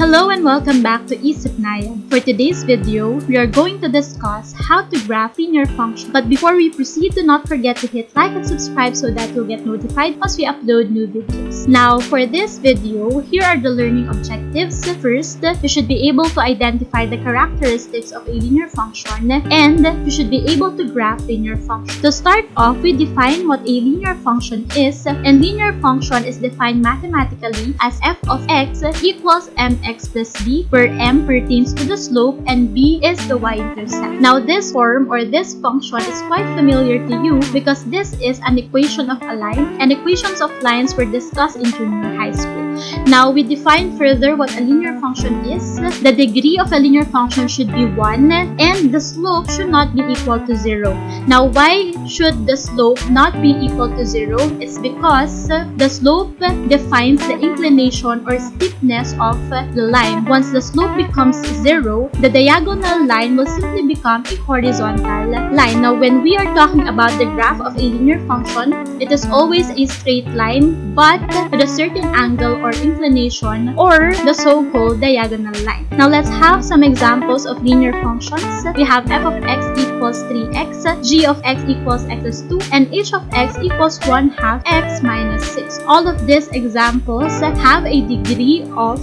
Hello and welcome back to e-sipnayan. For today's video, we are going to discuss how to graph linear function. But before we proceed, do not forget to hit like and subscribe so that you'll get notified once we upload new videos. Now, for this video, here are the learning objectives. First, you should be able to identify the characteristics of a linear function, and you should be able to graph linear function. To start off, we define what a linear function is, and linear function is defined mathematically as f of x equals mx plus b, where m pertains to the slope and b is the y-intercept. Now, this form or this function is quite familiar to you because this is an equation of a line, and equations of lines were discussed in junior high school. Now, we define further what a linear function is. The degree of a linear function should be 1 and the slope should not be equal to 0. Now, why should the slope not be equal to 0? It's because the slope defines the inclination or steepness of the line. Once the slope becomes 0, the diagonal line will simply become a horizontal line. Now, when we are talking about the graph of a linear function, it is always a straight line but with a certain angle or inclination, or the so-called diagonal line. Now, let's have some examples of linear functions. We have f of x equals 3x, g of x equals x plus 2, and h of x equals 1/2 x minus 6. All of these examples have a degree of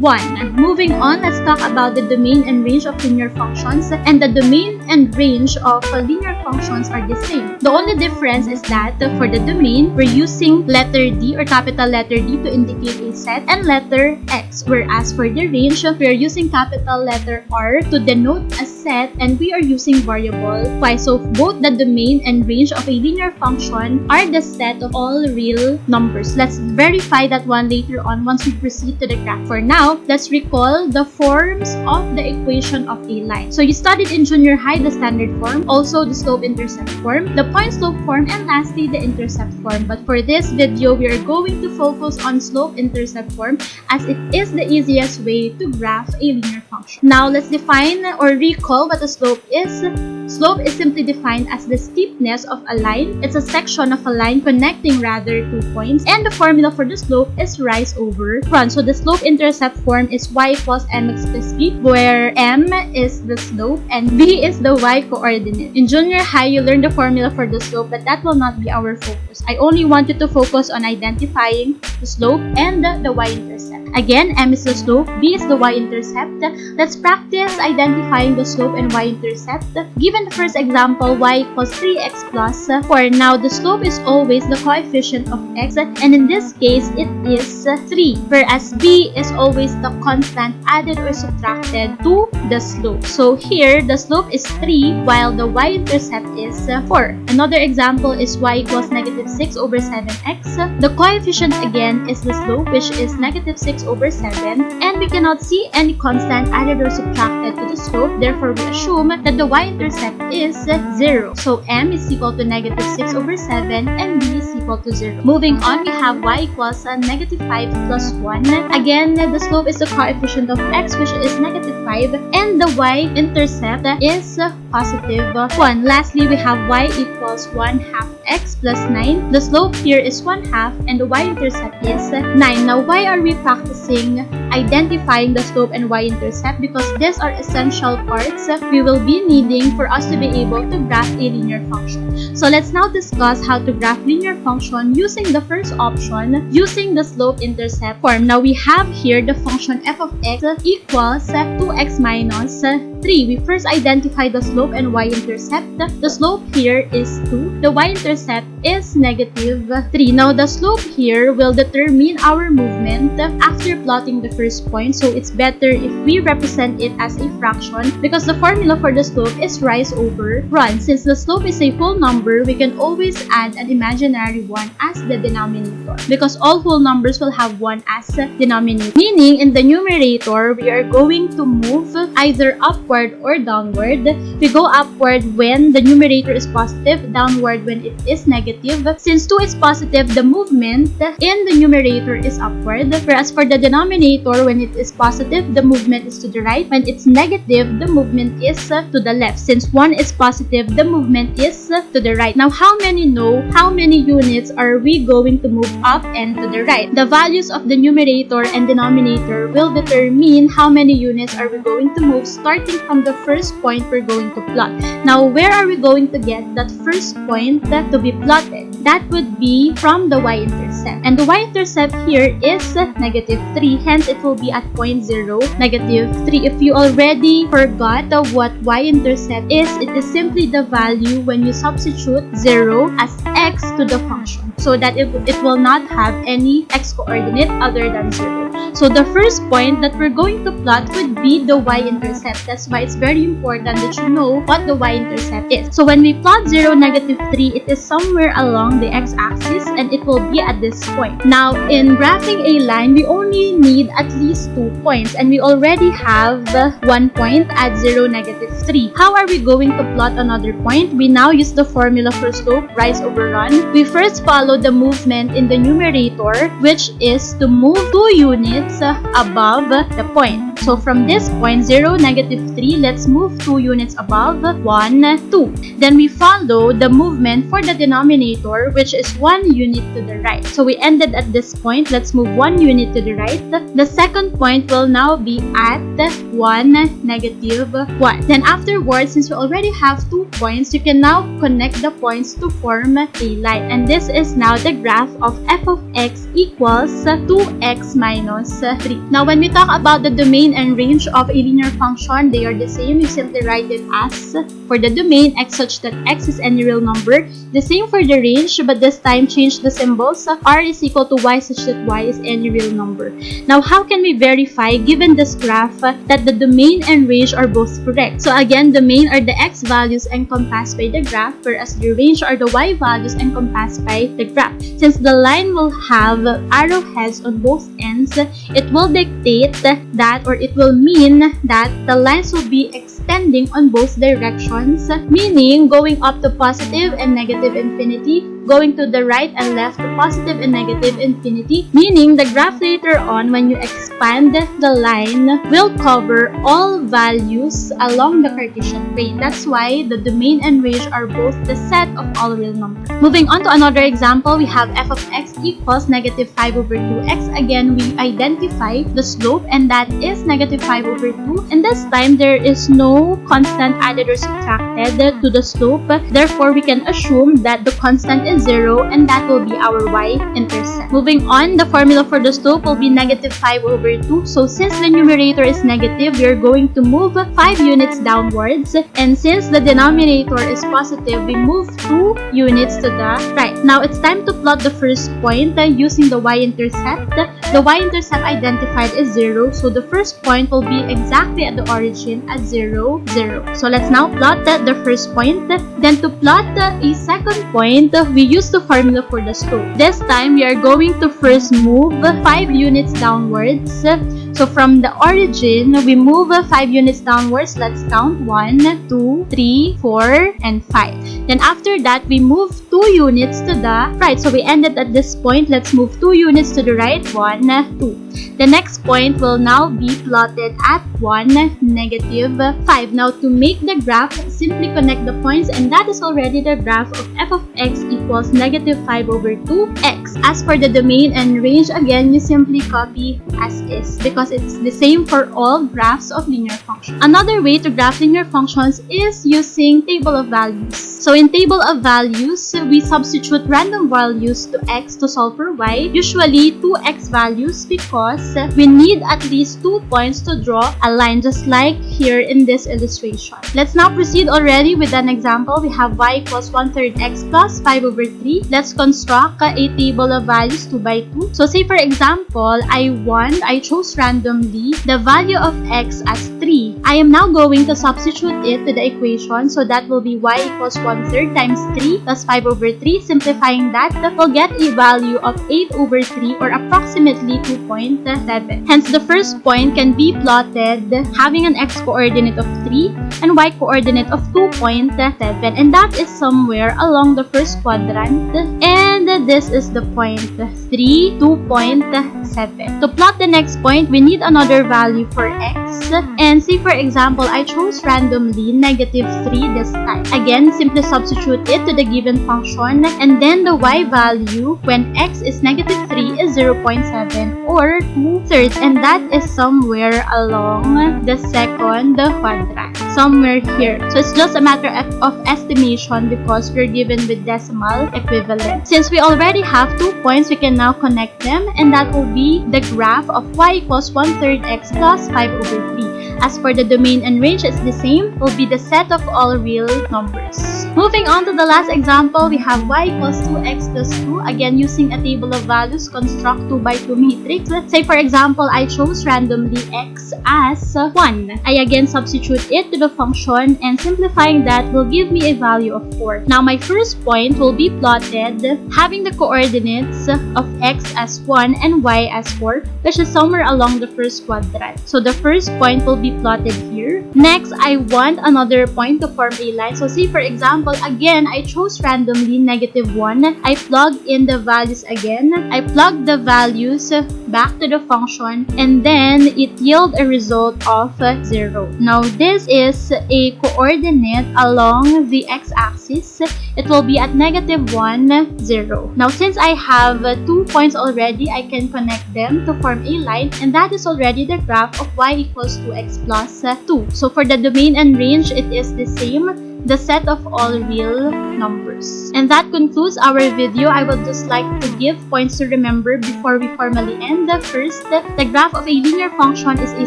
1. Moving on, let's talk about the domain and range of linear functions. And the domain and range of linear functions are the same. The only difference is that for the domain, we're using letter D or capital letter D to indicate a set and letter X, whereas for the range, we are using capital letter R to denote a set and we are using variable y. So both the domain and range of a linear function are the set of all real numbers. Let's verify that one later on once we proceed to the graph. For now, let's recall the forms of the equation of a line. So you studied in junior high the standard form, also the slope-intercept form, the point-slope form, and lastly the intercept form. But for this video, we are going to focus on slope-intercept form as it is the easiest way to graph a linear function. Now, let's define or recall what a slope is. Slope is simply defined as the steepness of a line. It's a section of a line connecting rather 2 points, and the formula for the slope is rise over run. So the slope-intercept form is y equals mx plus b, where m is the slope and b is the y coordinate. In junior high, you learned the formula for the slope, but that will not be our focus. I only want you to focus on identifying the slope and the y-intercept. Again, m is the slope, b is the y-intercept. Let's practice identifying the slope and y-intercept. Given the first example, y equals 3x plus 4. Now, the slope is always the coefficient of x, and in this case, it is 3, whereas b is always the constant added or subtracted to the slope. So here, the slope is 3 while the y-intercept is 4. Another example is y equals negative 6 over 7x. The coefficient again is the slope, which is negative 6 over 7, and we cannot see any constant added or subtracted to the slope. Therefore, we assume that the y-intercept is 0. So m is equal to negative 6 over 7 and b is equal to 0. Moving on, we have y equals negative 5 plus 1. Again, the slope is the coefficient of x, which is negative 5, and the y-intercept is positive 1. Lastly, we have y equals 1/2 x plus 9. The slope here is 1/2 and the y-intercept is 9. Now, why are we practicing identifying the slope and y-intercept? Because these are essential parts we will be needing for us to be able to graph a linear function. So let's now discuss how to graph linear function using the first option, using the slope-intercept form. Now, we have here the function f of x equals 2x minus 3. We first identify the slope and y-intercept. The slope here is 2. The y-intercept is negative 3. Now, the slope here will determine our movement after plotting the first point. So it's better if we represent it as a fraction because the formula for the slope is rise over run. Since the slope is a whole number, we can always add an imaginary 1 as the denominator because all whole numbers will have 1 as denominator. Meaning, in the numerator, we are going to move either upward upward or downward. We go upward when the numerator is positive, downward when it is negative. Since 2 is positive, the movement in the numerator is upward. Whereas for the denominator, when it is positive, the movement is to the right. When it's negative, the movement is to the left. Since 1 is positive, the movement is to the right. Now, how many know how many units are we going to move up and to the right? The values of the numerator and denominator will determine how many units are we going to move starting from the first point we're going to plot. Now, where are we going to get that first point to be plotted? That would be from the y-intercept. And the y-intercept here is -3. Hence, it will be at point 0, -3. If you already forgot what y-intercept is, it is simply the value when you substitute 0 as x to the function, so that it will not have any x-coordinate other than 0. So the first point that we're going to plot would be the y-intercept. That's why it's very important that you know what the y-intercept is. So when we plot 0, -3, it is somewhere along the x-axis and it will be at this point. Now, in graphing a line, we only need at least 2 points and we already have 1 point at 0, -3. How are we going to plot another point? We now use the formula for slope, rise over run. We first follow the movement in the numerator, which is to move 2 units above the point. So from this point, 0, -3, let's move 2 units above, 1, 2. Then we follow the movement for the denominator, which is 1 unit to the right. So we ended at this point. Let's move 1 unit to the right. The second point will now be at 1, -1. Then afterwards, since we already have 2 points, you can now connect the points to form a line. And this is now the graph of f of x equals 2x minus 3. Now, when we talk about the domain and range of a linear function, they are the same. You simply write it as, for the domain, x such that x is any real number. The same for the range, but this time change the symbols. R is equal to y such that y is any real number. Now, how can we verify, given this graph, that the domain and range are both correct? So again, domain are the x values encompassed by the graph, whereas the range are the y values encompassed by the graph. Since the line will have arrowheads on both ends, it will dictate that, or it will mean that the lines will be extending on both directions, meaning going up to positive and negative infinity, going to the right and left to positive and negative infinity, meaning the graph later on, when you expand the line, will cover all values along the Cartesian plane. That's why the domain and range are both the set of all real numbers. Moving on to another example, we have f of x equals -5/2x. Again, we identify the slope, and that is -5/2. And this time, there is no constant added or subtracted to the slope. Therefore, we can assume that the constant is 0, and that will be our y-intercept. Moving on, the formula for the slope will be -5/2. So since the numerator is negative, we are going to move 5 units downwards. And since the denominator is positive, we move 2 units to the right. Now, it's time to plot the first point using the y-intercept. The y-intercept identified is 0. So the first point will be exactly at the origin at 0, 0. So let's now plot the first point. Then to plot a second point, we use the formula for the slope. This time, we are going to first move 5 units downwards. So from the origin, we move 5 units downwards. Let's count 1, 2, 3, 4, and 5. Then after that, we move 2 units to the right. So we ended at this point. Let's move 2 units to the right. 1, 2. The next point will now be plotted at 1, -5. Now, to make the graph, simply connect the points, and that is already the graph of f of x equals -5/2x. As for the domain and range, again, you simply copy as is because it's the same for all graphs of linear functions. Another way to graph linear functions is using table of values. So in table of values, we substitute random values to x to solve for y, usually 2x values, because we need at least 2 points to draw a line, just like here in this illustration. Let's now proceed already with an example. We have y equals 1/3 x plus 5/3. Let's construct a table table of values 2 by 2. So say for example, I chose randomly the value of x as 3. I am now going to substitute it to the equation. So that will be y equals 1/3 times 3 plus 5 over 3. Simplifying that, we'll get a value of 8 over 3 or approximately 2.7. Hence, the first point can be plotted having an x-coordinate of 3 and y-coordinate of 2.7. And that is somewhere along the first quadrant. And this is the point 3, 2.7. To plot the next point, we need another value for x. And say for example, I chose randomly -3 this time. Again, simply substitute it to the given function. And then the y value when x is -3 is 0.7 or 2/3. And that is somewhere along the second quadrant. Somewhere here. So it's just a matter of estimation because we're given with decimal equivalent. Since we already have 2 points, we can now connect them, and that will be the graph of y equals 1/3 x plus 5 over 3. As for the domain and range, it's the same. Will be the set of all real numbers. Moving on to the last example, we have y equals 2x plus 2. Again, using a table of values, construct 2 by 2 matrix. Let's say for example, I chose randomly x as 1. I again substitute it to the function, and simplifying that will give me a value of 4. Now my first point will be plotted having the coordinates of x as 1 and y as 4, which is somewhere along the first quadrant. So the first point will be plotted here. Next, I want another point to form a line. So say for example, again, I chose randomly -1. I plug in the values again. I plug the values back to the function, and then it yield a result of 0. Now this is a coordinate along the x-axis. It will be at -1, 0. Now since I have 2 points already, I can connect them to form a line, and that is already the graph of y equals 2x plus 2. So for the domain and range, it is the same, the set of all real numbers. And that concludes our video. I would just like to give points to remember before we formally end. First, the graph of a linear function is a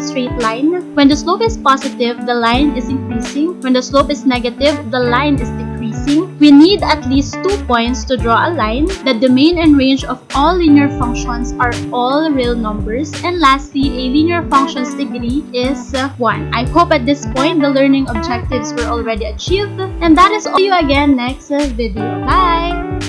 straight line. When the slope is positive, the line is increasing. When the slope is negative, the line is decreasing. We need at least 2 points to draw a line. The domain and range of all linear functions are all real numbers. And lastly, a linear function's degree is 1. I hope at this point the learning objectives were already achieved. And that is all. See you again next video. Bye!